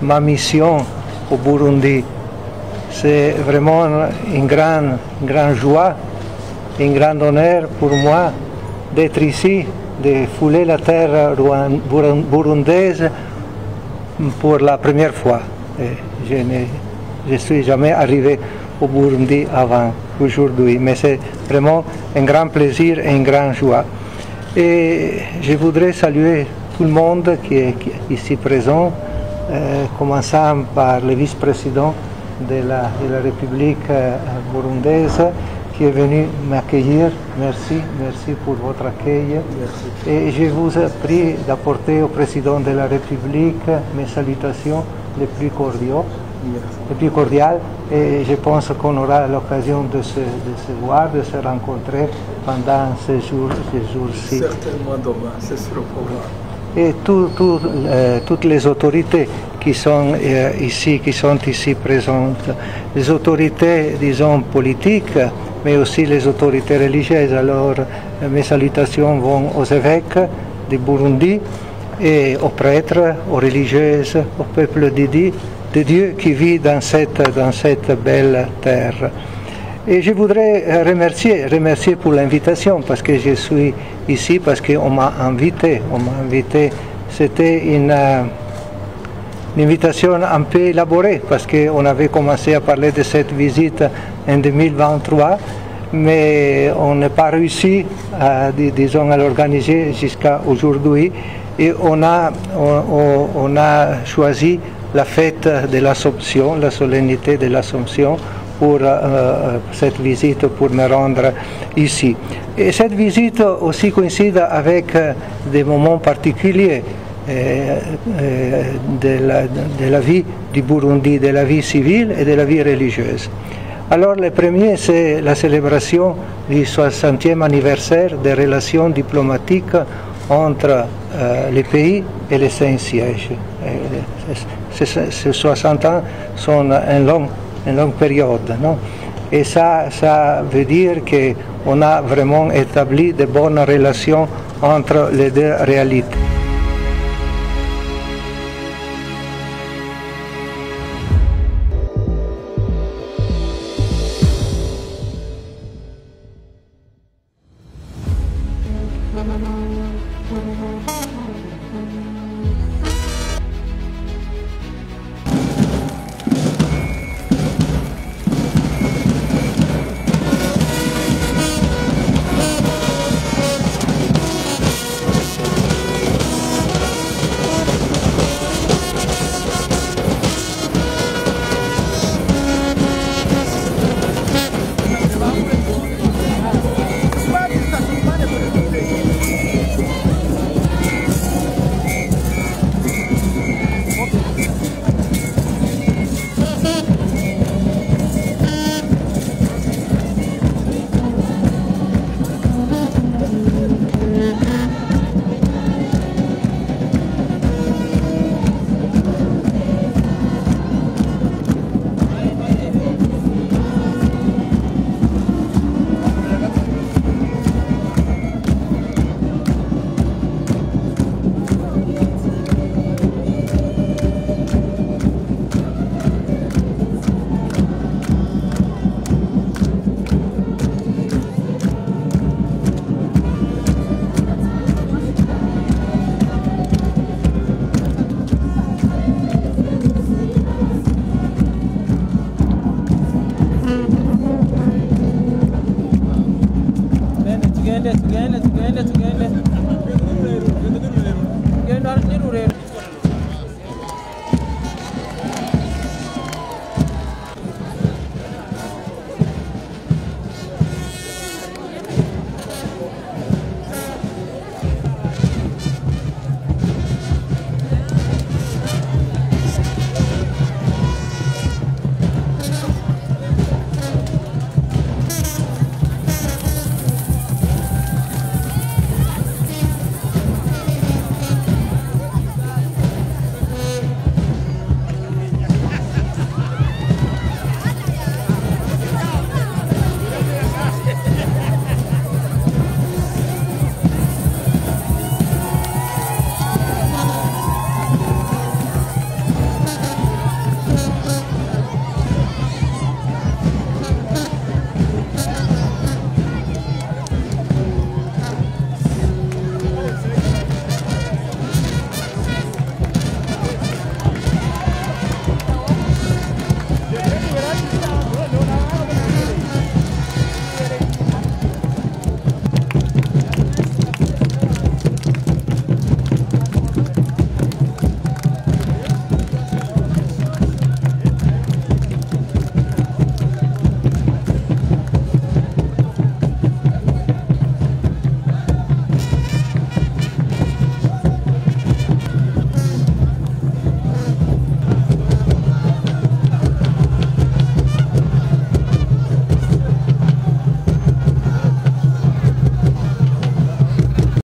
ma mission au Burundi. C'est vraiment une grande joie, un grand honneur pour moi d'être ici, de fouler la terre burundaise pour la première fois. Je ne suis jamais arrivé au Burundi avant aujourd'hui, mais c'est vraiment un grand plaisir et une grande joie. Et je voudrais saluer tout le monde qui est ici présent, commençant par le vice-président de la République burundaise qui est venu m'accueillir. Merci pour votre accueil. Merci. Et je vous prie d'apporter au président de la République mes salutations les plus cordiales. Et je pense qu'on aura l'occasion de se voir, de se rencontrer pendant ces jours-ci. Certainement demain, ce sera pour moi. Et toutes les autorités qui sont ici présentes, les autorités, disons, politiques, mais aussi les autorités religieuses. Alors, mes salutations vont aux évêques du Burundi et aux prêtres, aux religieuses, au peuple de Dieu qui vit dans cette belle terre. Et je voudrais remercier pour l'invitation, parce que je suis ici, parce qu'on m'a invité. C'était une invitation un peu élaborée, parce qu'on avait commencé à parler de cette visite en 2023, mais on n'a pas réussi à l'organiser jusqu'à aujourd'hui. Et on a choisi la fête de l'Assomption, la solennité de l'Assomption, pour cette visite, pour me rendre ici. Et cette visite aussi coïncide avec des moments particuliers de la vie du Burundi, de la vie civile et de la vie religieuse. Alors le premier, c'est la célébration du 60e anniversaire des relations diplomatiques entre les pays et les Saint-Sièges. Ces 60 ans sont une longue période, non? Et ça veut dire qu'on a vraiment établi de bonnes relations entre les deux réalités. Tugende.